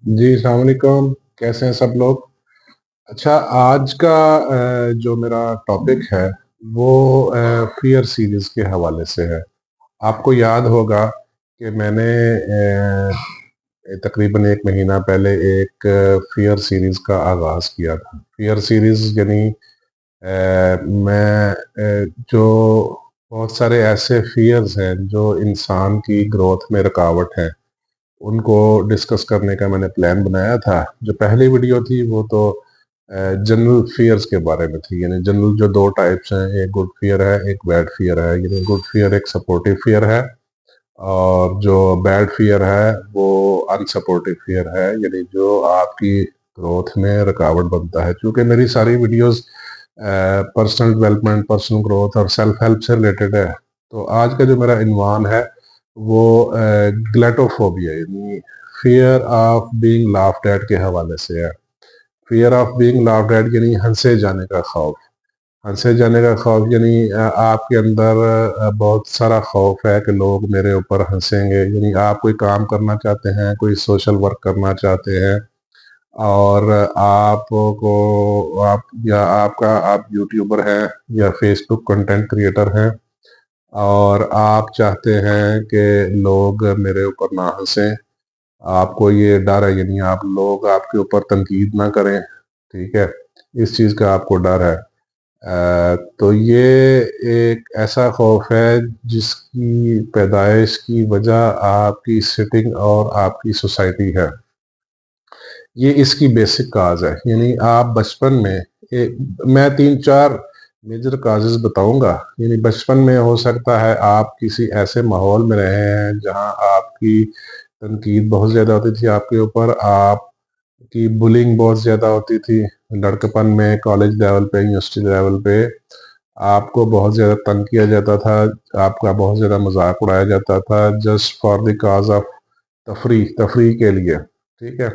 जी, अस्सलाम वालेकुम। कैसे हैं सब लोग? अच्छा, आज का जो मेरा टॉपिक है वो फ़ियर सीरीज़ के हवाले से है। आपको याद होगा कि मैंने तकरीबन 1 महीना पहले एक फ़ियर सीरीज़ का आगाज़ किया था। फ़ियर सीरीज़ यानी मैं जो बहुत सारे ऐसे फ़ियर्स हैं जो इंसान की ग्रोथ में रुकावट हैं, उनको डिस्कस करने का मैंने प्लान बनाया था। जो पहली वीडियो थी वो तो जनरल फ़ियर्स के बारे में थी, यानी जनरल जो 2 टाइप्स हैं, एक गुड फ़ियर है, एक बैड फ़ियर है। यानी गुड फ़ियर एक सपोर्टिव फ़ियर है और जो बैड फ़ियर है वो अनसपोर्टिव फ़ियर है, यानी जो आपकी ग्रोथ में रुकावट बनता है। चूँकि मेरी सारी videos personal development, personal growth और सेल्फ हेल्प से रिलेटेड है, तो आज का जो मेरा इन्वान है वो ग्लैटोफोबिया यानी fear of being laughed eight के हवाले से है। Fear of being laughed eight यानी हँसे जाने का खौफ। हँसे जाने का खौफ यानी आपके अंदर बहुत सारा खौफ है कि लोग मेरे ऊपर हँसेंगे। यानी आप कोई काम करना चाहते हैं, कोई सोशल वर्क करना चाहते हैं और आप यूट्यूबर हैं या फ़ेसबुक कंटेंट क्रिएटर हैं और आप चाहते हैं कि लोग मेरे ऊपर ना हँसें। आपको ये डर है, यानी आप लोग आपके ऊपर तनकीद ना करें, ठीक है? इस चीज़ का आपको डर है। तो ये एक ऐसा खौफ है जिसकी पैदाइश की वजह आपकी सेटिंग और आपकी सोसाइटी है। ये इसकी बेसिक काज़ है। यानी आप बचपन में मैं 3-4 मेजर काज़ेज़ बताऊँगा। यानी बचपन में हो सकता है आप किसी ऐसे माहौल में रहे हैं जहाँ आपकी तनकीद बहुत ज़्यादा होती थी आपके ऊपर, आपकी बुलिंग बहुत ज़्यादा होती थी। लड़केपन में, कॉलेज लेवल पे, यूनिवर्सिटी लेवल पे आपको बहुत ज़्यादा तंग किया जाता था, आपका बहुत ज़्यादा मज़ाक उड़ाया जाता था just for the cause of तफ़रीह के लिए, ठीक है?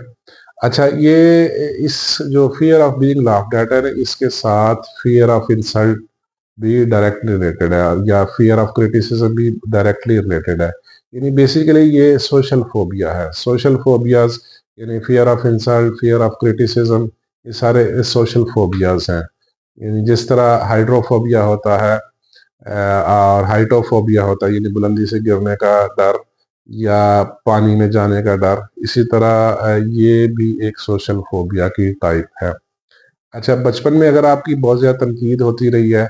अच्छा, ये इस जो fear of being laughed at है, इसके साथ फ़ियर ऑफ इंसल्ट भी डायरेक्टली रिलेटेड है या फ़ियर ऑफ क्रिटिसिज़्म भी डायरेक्टली रिलेटेड है। यानी बेसिकली ये सोशल फ़ोबिया है। सोशल फ़ोबियाज़ यानी fear of insult, fear of criticism, ये सारे सोशल फ़ोबियाज़ हैं। यानी जिस तरह हाइड्रोफ़ोबिया होता है और हाइटोफ़ोबिया होता है, यानी बुलंदी से गिरने का डर या पानी में जाने का डर, इसी तरह ये भी एक सोशल फ़ोबिया की टाइप है। अच्छा, बचपन में अगर आपकी बहुत ज़्यादा तनकीद होती रही है,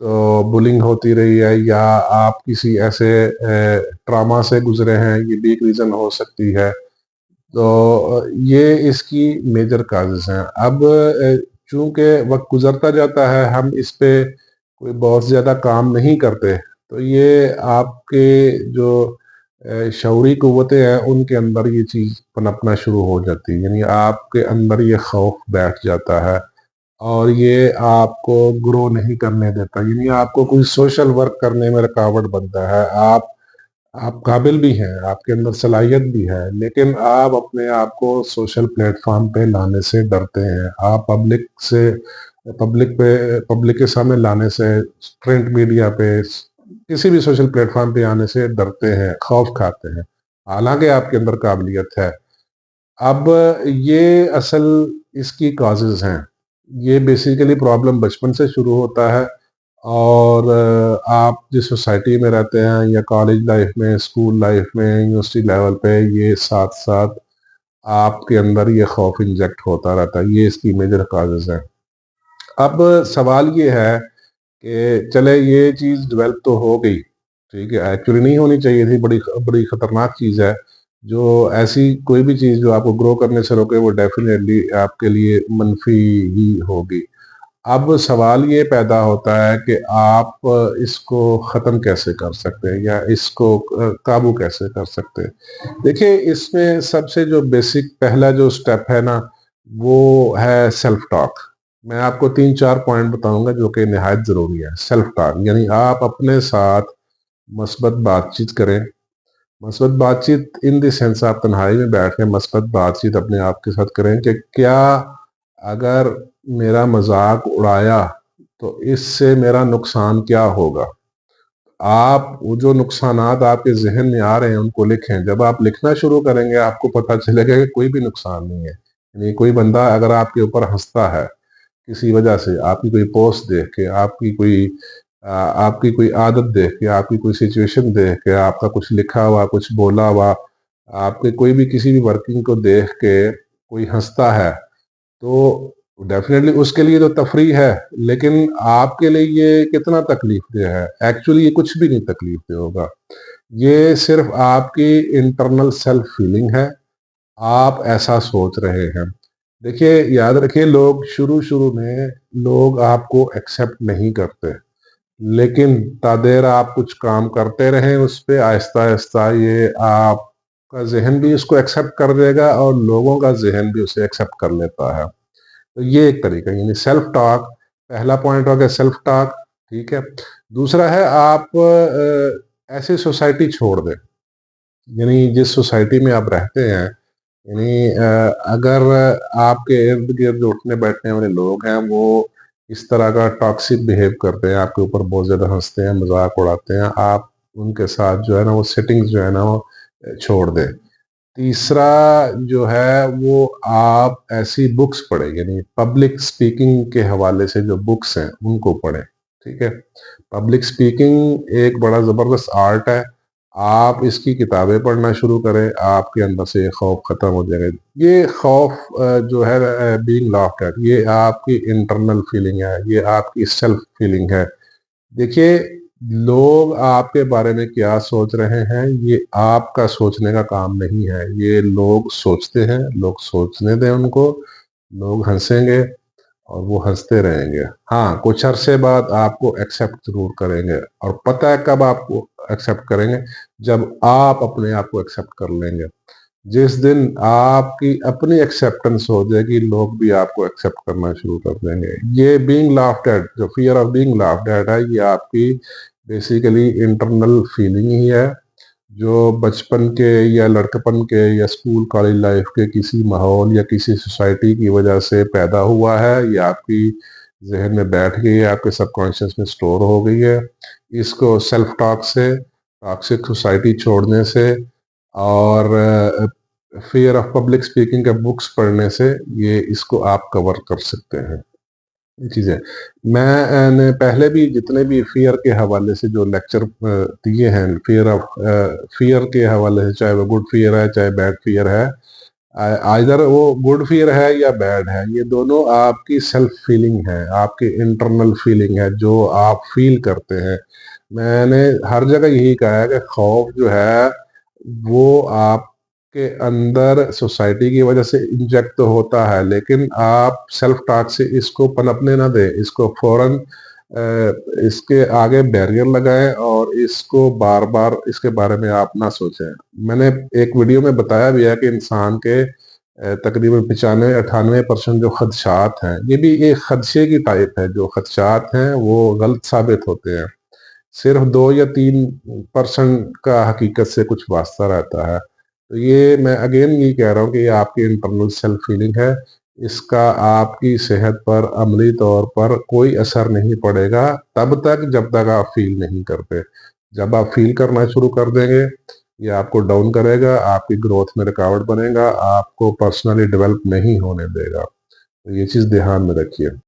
तो बुलिंग होती रही है या आप किसी ऐसे ट्रॉमा से गुज़रे हैं, ये भी एक रीज़न हो सकती है। तो ये इसकी मेजर काज़ेज़ हैं। अब चूँकि वक़्त गुज़रता जाता है, हम इस पे कोई बहुत ज़्यादा काम नहीं करते, तो ये आपके जो शऊरी क़ुव्वतें हैं, उनके अंदर ये चीज़ पनपना शुरू हो जाती है। यानी आपके अंदर ये खौफ़ बैठ जाता है और ये आपको ग्रो नहीं करने देता। यानी आपको कोई सोशल वर्क करने में रुकावट बनता है। आप काबिल भी हैं, आपके अंदर सलाहियत भी है, लेकिन आप अपने आप को सोशल प्लेटफ़ॉर्म पे लाने से डरते हैं। आप पब्लिक के सामने लाने से, प्रिंट मीडिया पे, किसी भी सोशल प्लेटफ़ॉर्म पे आने से डरते हैं, खौफ़ खाते हैं। हालाँकि आपके अंदर काबिलियत है। अब ये असल इसकी कॉज़ेज़ हैं। ये बेसिकली प्रॉब्लम बचपन से शुरू होता है और आप जिस सोसाइटी में रहते हैं या कॉलेज लाइफ में, स्कूल लाइफ में, यूनिवर्सिटी लेवल पे, ये साथ-साथ आपके अंदर ये खौफ इंजेक्ट होता रहता है। ये इसकी मेजर कॉज़ेज़ हैं। अब सवाल ये है कि चले ये चीज़ डेवलप तो हो गई, ठीक है, एक्चुअली नहीं होनी चाहिए थी, बड़ी खतरनाक चीज़ है। जो ऐसी कोई भी चीज़ जो आपको ग्रो करने से रोके वो डेफ़िनेटली आपके लिए मनफ़ी ही होगी। अब सवाल ये पैदा होता है कि आप इसको ख़त्म कैसे कर सकते हैं या इसको काबू कैसे कर सकते हैं। देखिए, इसमें सबसे जो बेसिक पहला जो स्टेप है ना, वो है सेल्फ टॉक। मैं आपको 3-4 पॉइंट बताऊँगा जो कि निहायत ज़रूरी है। सेल्फ टॉक यानी आप अपने साथ मस्बत बातचीत करें। मस्बत बातचीत इन द सेंस आप तन्हाई में बैठ के मस्बत बातचीत अपने आप के साथ करें कि क्या अगर मेरा मज़ाक उड़ाया तो इससे मेरा नुकसान क्या होगा? आप वो जो नुकसानात आपके ज़हन में आ रहे हैं उनको लिखें। जब आप लिखना शुरू करेंगे आपको पता चलेगा कि कोई भी नुकसान नहीं है। यानी कोई बंदा अगर आपके ऊपर हँसता है किसी वजह से, आपकी कोई पोस्ट देख के, आपकी कोई आदत देख के, आपकी कोई सिचुएशन देख के, आपका कुछ लिखा हुआ, कुछ बोला हुआ, आपके कोई भी किसी भी वर्किंग को देख के कोई हँसता है, तो डेफ़िनेटली उसके लिए तो तफरीह है, लेकिन आपके लिए ये कितना तकलीफ़देह है? एक्चुअली ये कुछ भी नहीं तकलीफ़देह होगा। ये सिर्फ़ आपकी इंटरनल सेल्फ फीलिंग है, आप ऐसा सोच रहे हैं। देखिए, याद रखिए लोग शुरू-शुरू में लोग आपको एक्सेप्ट नहीं करते, लेकिन तादेर आप कुछ काम करते रहें उस पे आहिस्ता-आहिस्ता ये आपका ज़हन भी इसको एक्सेप्ट कर देगा और लोगों का ज़हन भी उसे एक्सेप्ट कर लेता है। तो ये एक तरीका है, यानी सेल्फ टॉक, पहला पॉइंट हो गया सेल्फ टॉक, ठीक है। दूसरा है आप ऐसी सोसाइटी छोड़ दें, यानी जिस सोसाइटी में आप रहते हैं, यानी अगर आपके इर्द गिर्द जो उठने बैठने वाले लोग हैं वो इस तरह का टॉक्सिक बिहेव करते हैं, आपके ऊपर बहुत ज़्यादा हंसते हैं, मजाक उड़ाते हैं, आप उनके साथ जो है ना वो सेटिंग्स जो है ना वो छोड़ दें। तीसरा जो है वो आप ऐसी बुक्स पढ़ें, यानी पब्लिक स्पीकिंग के हवाले से जो बुक्स हैं उनको पढ़ें, ठीक है। पब्लिक स्पीकिंग एक बड़ा ज़बरदस्त आर्ट है, आप इसकी किताबें पढ़ना शुरू करें, आपके अंदर से ये खौफ ख़त्म हो जाएगा। ये खौफ जो है बीइंग लाफ्ड एट, ये आपकी इंटरनल फीलिंग है, ये आपकी सेल्फ फीलिंग है। देखिए, लोग आपके बारे में क्या सोच रहे हैं, ये आपका सोचने का काम नहीं है। ये लोग सोचते हैं, लोग सोचने दें उनको, लोग हँसेंगे और वो हँसते रहेंगे। हाँ, कुछ अरसे बाद आपको एक्सेप्ट ज़रूर करेंगे और पता है कब आपको एक्सेप्ट करेंगे, जब आप अपने आप को एक्सेप्ट कर लेंगे। जिस दिन आपकी अपनी एक्सेप्टेंस हो जाएगी, लोग भी आपको एक्सेप्ट करना शुरू कर देंगे। ये बीइंग लाफ्ड एट, जो fear of being laughed at है, ये आपकी बेसिकली इंटरनल फीलिंग ही है, जो बचपन के या लड़कपन के या स्कूल कॉलेज लाइफ के किसी माहौल या किसी सोसाइटी की वजह से पैदा हुआ है, ये आपकी ज़हन में बैठ गई है, आपके सबकॉन्शियस में स्टोर हो गई है। इसको सेल्फ टॉक से, टॉक्सिक सोसाइटी छोड़ने से और फ़ियर ऑफ पब्लिक स्पीकिंग का बुक्स पढ़ने से ये इसको आप कवर कर सकते हैं। ये चीज़ें मैंने पहले भी जितने भी फ़ियर के हवाले से जो लेक्चर दिए हैं, फ़ियर के हवाले से, चाहे वो गुड फ़ियर है, चाहे बैड फ़ियर है, आइदर वो गुड फ़ियर है या बैड है, ये दोनों आपकी सेल्फ फीलिंग है, आपकी इंटरनल फीलिंग है, जो आप फ़ील करते हैं। मैंने हर जगह यही कहा है कि खौफ जो है, वो आपके अंदर सोसाइटी की वजह से इंजेक्ट तो होता है, लेकिन आप सेल्फ टॉक से इसको पनपने ना दें, इसको फ़ौरन इसके आगे बैरियर लगाएँ और इसको बार-बार इसके बारे में आप ना सोचें। मैंने एक वीडियो में बताया भी है कि इंसान के तकरीबन 95-98% जो ख़दशात हैं, ये भी एक ख़दशे की टाइप है, जो ख़दशात हैं वो गलत साबित होते हैं। सिर्फ़ 2 या 3% का हकीकत से कुछ वास्ता रहता है। तो ये मैं अगेन यही कह रहा हूँ कि ये आपकी इंटरनल सेल्फ फीलिंग है, इसका आपकी सेहत पर अमली तौर पर कोई असर नहीं पड़ेगा तब तक जब तक आप फ़ील नहीं करते। जब आप फ़ील करना शुरू कर देंगे, ये आपको डाउन करेगा, आपकी ग्रोथ में रुकावट बनेगा, आपको पर्सनली डेवलप नहीं होने देगा। तो ये चीज़ ध्यान में रखिए।